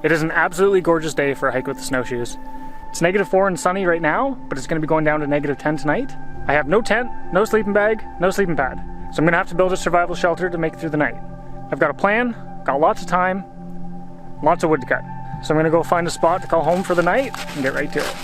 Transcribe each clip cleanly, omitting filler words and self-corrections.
It is an absolutely gorgeous day for a hike with the snowshoes. It's -4 and sunny right now, but it's going to be going down to -10 tonight. I have no tent, no sleeping bag, no sleeping pad, so I'm going to have to build a survival shelter to make it through the night. I've got a plan, got lots of time, lots of wood to cut. So I'm going to go find a spot to call home for the night and get right to it.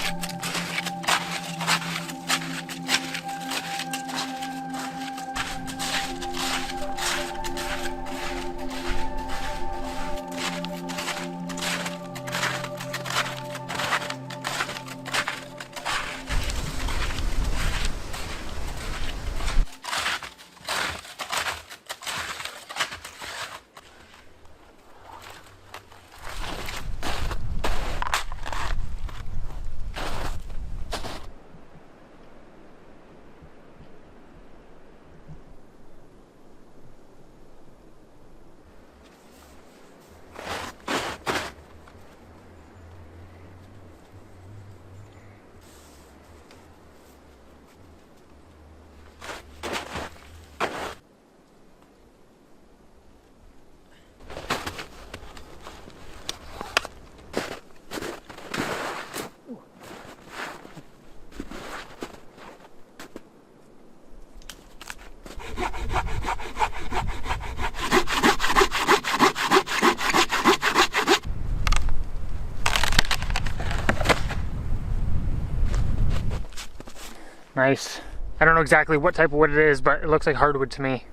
Nice. I don't know exactly what type of wood it is, but it looks like hardwood to me.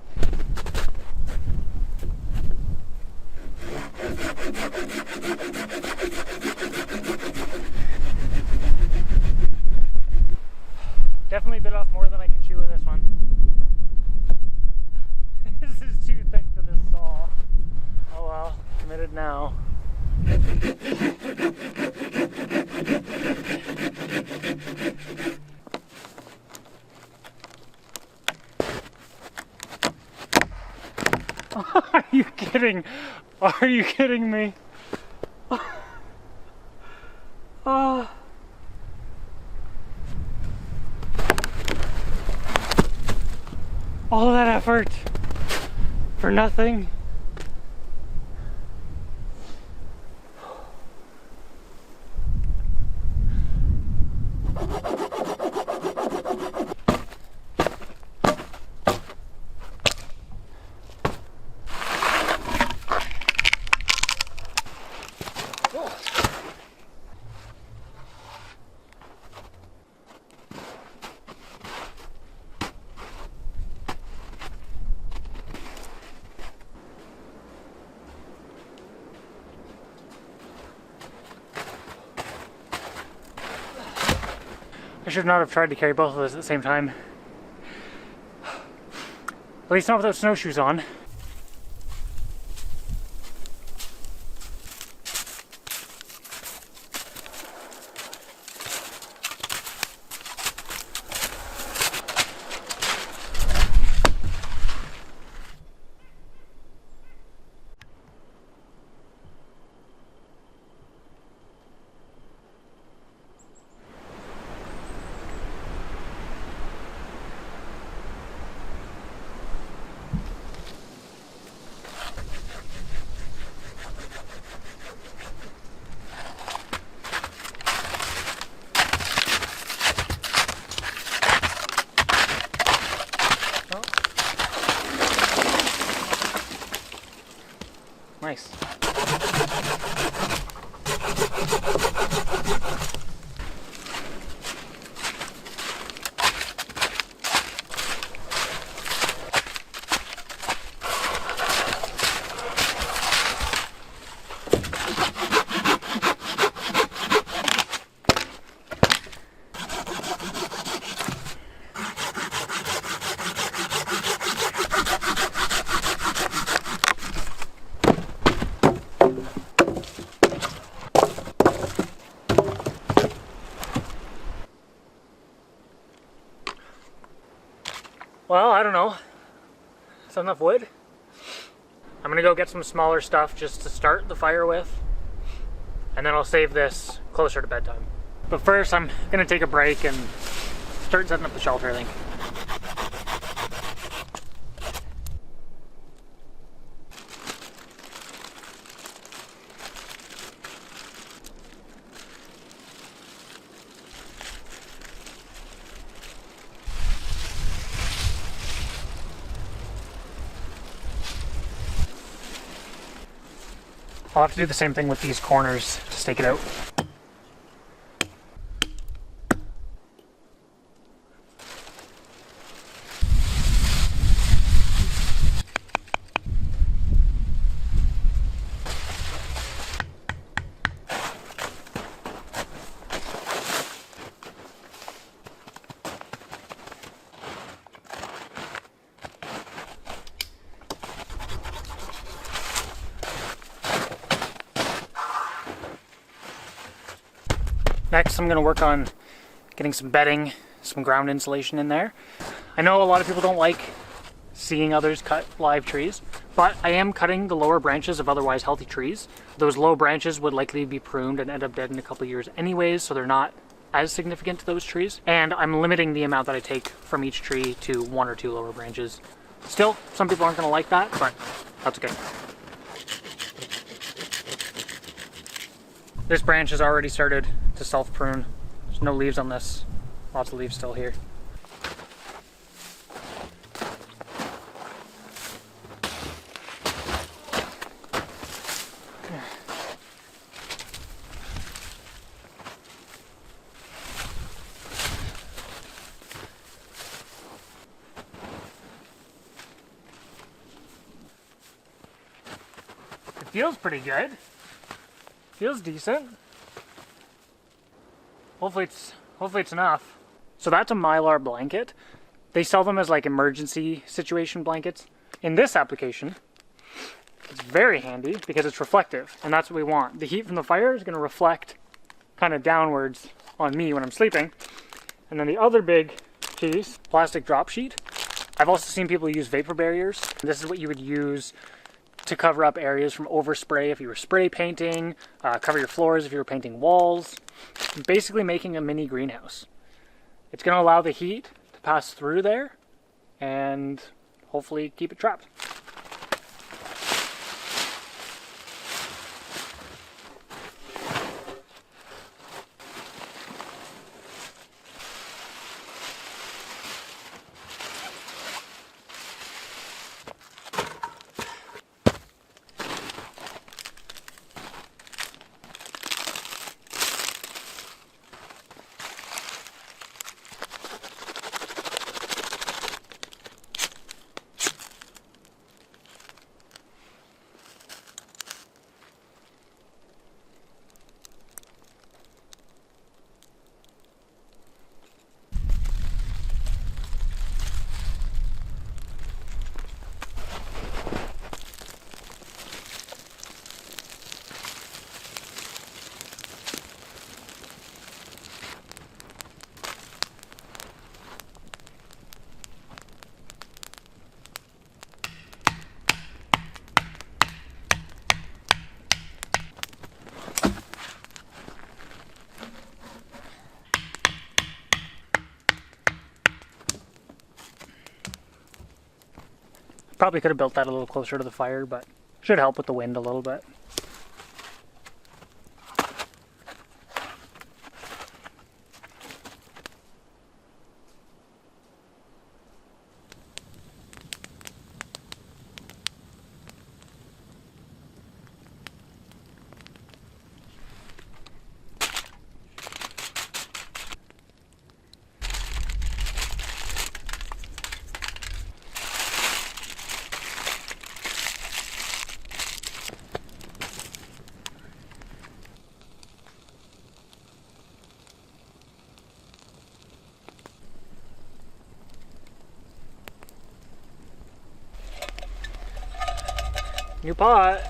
Definitely bit off more than I can chew with this one. This is too thick for this saw. Oh well, committed now. Are you kidding? Are you kidding me? Oh. All that effort for nothing. I should not have tried to carry both of those at the same time. At least not without snowshoes on. Nice. Well, I don't know. Is that enough wood? I'm gonna go get some smaller stuff just to start the fire with, and then I'll save this closer to bedtime. But first, I'm gonna take a break and start setting up the shelter, I think. I'll have to do the same thing with these corners to stake it out. Next, I'm going to work on getting some bedding, some ground insulation in there. I know a lot of people don't like seeing others cut live trees, but I am cutting the lower branches of otherwise healthy trees. Those low branches would likely be pruned and end up dead in a couple of years anyways, so they're not as significant to those trees. And I'm limiting the amount that I take from each tree to 1 or 2 lower branches. Still, some people aren't going to like that, but that's okay. This branch has already started to self-prune. There's no leaves on this. Lots of leaves still here. It feels pretty good. Feels decent. Hopefully it's enough. So that's a Mylar blanket. They sell them as like emergency situation blankets. In this application, it's very handy because it's reflective, and that's what we want. The heat from the fire is going to reflect kind of downwards on me when I'm sleeping. And then the other big piece, plastic drop sheet. I've also seen people use vapor barriers. This is what you would use to cover up areas from overspray if you were spray painting, cover your floors if you were painting walls, basically making a mini greenhouse. It's going to allow the heat to pass through there and hopefully keep it trapped. Probably could have built that a little closer to the fire, but should help with the wind a little bit. New pot.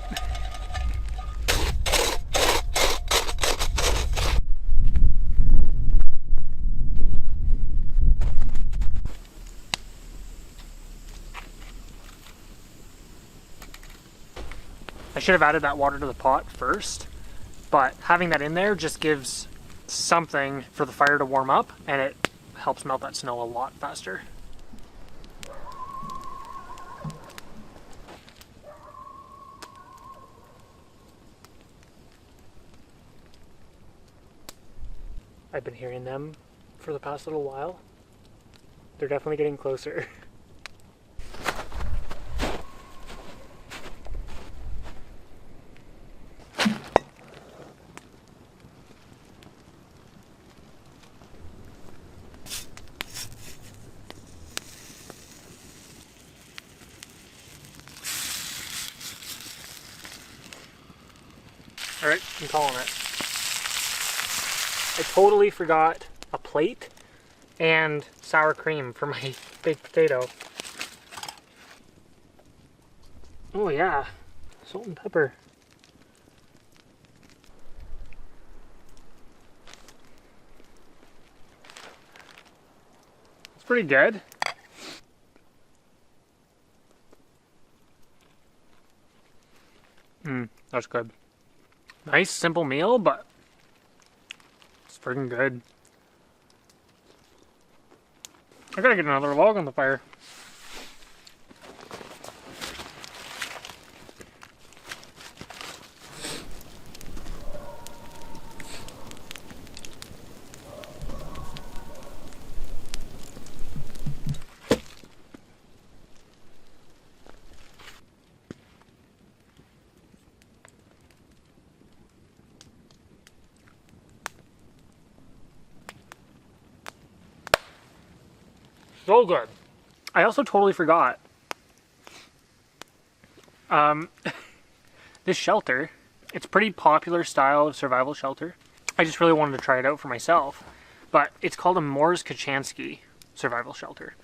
I should have added that water to the pot first, but having that in there just gives something for the fire to warm up, and it helps melt that snow a lot faster. I've been hearing them for the past little while. They're definitely getting closer. Alright, I'm calling it. I totally forgot a plate and sour cream for my baked potato. Oh yeah, salt and pepper. It's pretty good. That's good. Nice, simple meal, but it's freaking good. I gotta get another log on the fire. So good. I also totally forgot. This shelter, it's a pretty popular style of survival shelter. I just really wanted to try it out for myself. But it's called a Mors Kochanski Survival Shelter.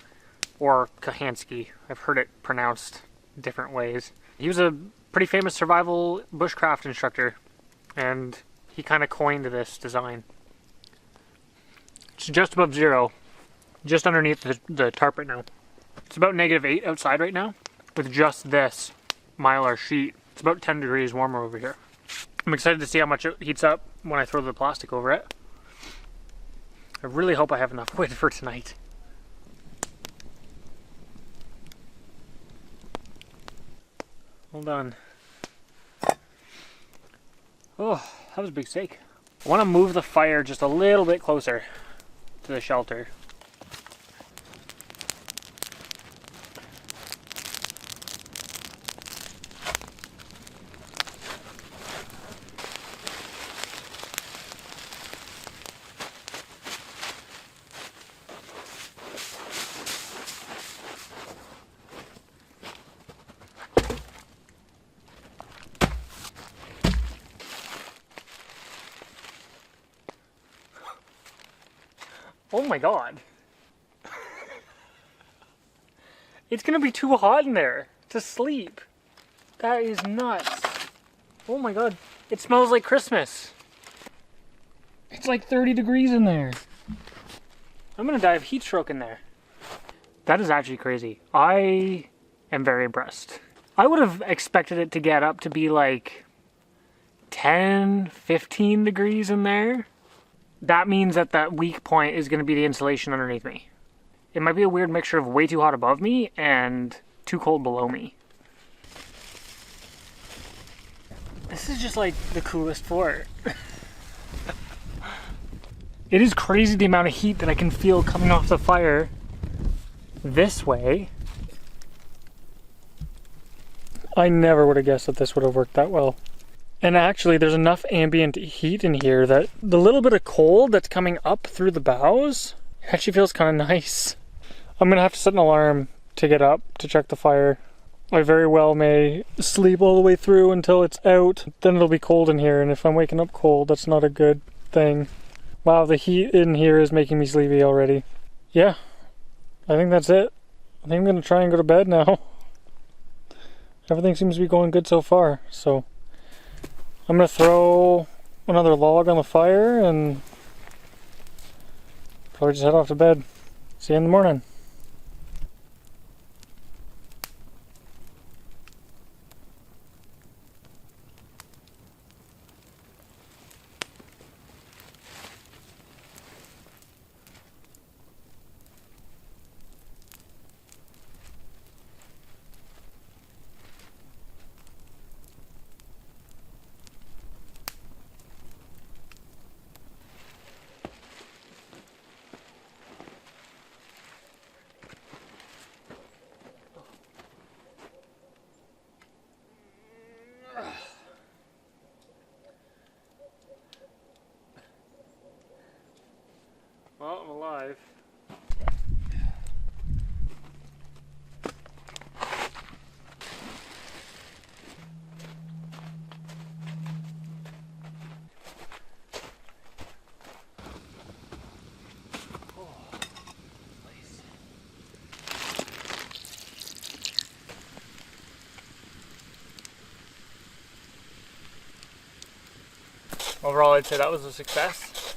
Or Kochanski. I've heard it pronounced different ways. He was a pretty famous survival bushcraft instructor. And he kind of coined this design. It's just above zero. Just underneath the tarp right now. It's about -8 outside right now with just this Mylar sheet. It's about 10 degrees warmer over here. I'm excited to see how much it heats up when I throw the plastic over it. I really hope I have enough wood for tonight. Hold on. Oh, that was a big steak. I want to move the fire just a little bit closer to the shelter. Oh my god. It's gonna be too hot in there to sleep. That is nuts. Oh my god. It smells like Christmas. It's like 30 degrees in there. I'm gonna die of heat stroke in there. That is actually crazy. I am very impressed. I would have expected it to get up to be like 10, 15 degrees in there. That means that that weak point is going to be the insulation underneath me. It might be a weird mixture of way too hot above me and too cold below me. This is just like the coolest fort. It is crazy the amount of heat that I can feel coming off the fire this way. I never would have guessed that this would have worked that well. And actually, there's enough ambient heat in here that the little bit of cold that's coming up through the boughs actually feels kind of nice. I'm gonna have to set an alarm to get up to check the fire. I very well may sleep all the way through until it's out. Then it'll be cold in here, and if I'm waking up cold, that's not a good thing. Wow, the heat in here is making me sleepy already. Yeah, I think that's it. I think I'm gonna try and go to bed now. Everything seems to be going good so far, so I'm gonna throw another log on the fire and probably just head off to bed. See you in the morning. overall I'd say that was a success.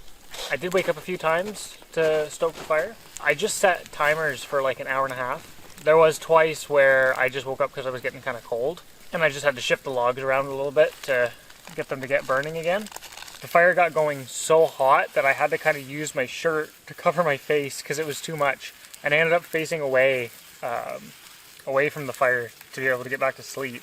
I did wake up a few times to stoke the fire. I just set timers for like an hour and a half. There was twice where I just woke up because I was getting kind of cold, and I just had to shift the logs around a little bit to get them to get burning again. The fire got going so hot that I had to kind of use my shirt to cover my face because it was too much. And I ended up facing away from the fire to be able to get back to sleep.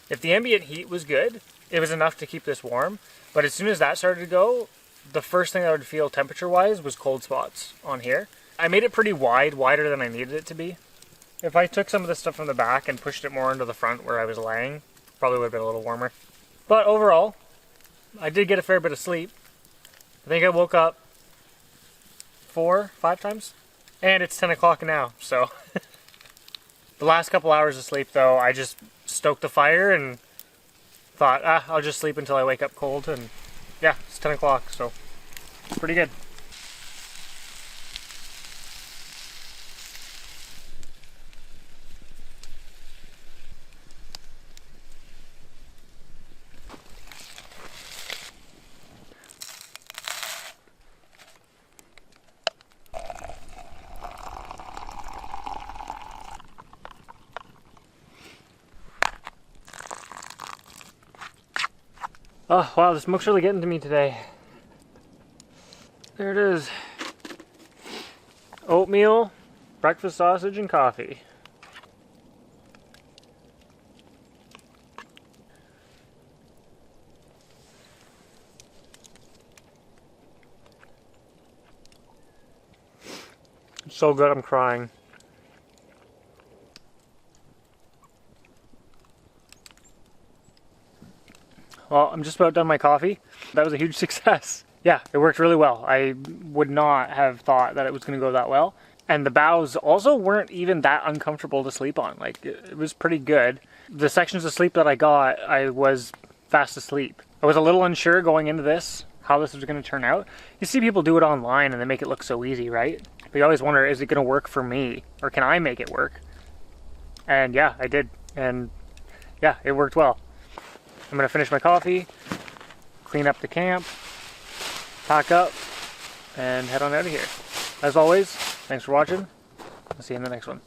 If the ambient heat was good, it was enough to keep this warm. But as soon as that started to go, the first thing I would feel temperature-wise was cold spots on here. I made it pretty wide, wider than I needed it to be. If I took some of this stuff from the back and pushed it more into the front where I was laying, probably would have been a little warmer. But overall, I did get a fair bit of sleep. I think I woke up 4, 5 times. And it's 10 o'clock now, so. The last couple hours of sleep though, I just stoked the fire and thought, I'll just sleep until I wake up cold, and yeah, it's 10 o'clock, so pretty good. Oh wow, the smoke's really getting to me today. There it is. Oatmeal, breakfast sausage, and coffee. It's so good, I'm crying. Well, I'm just about done my coffee. That was a huge success. Yeah, it worked really well. I would not have thought that it was going to go that well. And the boughs also weren't even that uncomfortable to sleep on. Like, it was pretty good. The sections of sleep that I got, I was fast asleep. I was a little unsure going into this, how this was going to turn out. You see people do it online and they make it look so easy, right? But you always wonder, is it going to work for me? Or can I make it work? And yeah, I did. And yeah, it worked well. I'm going to finish my coffee, clean up the camp, pack up, and head on out of here. As always, thanks for watching. I'll see you in the next one.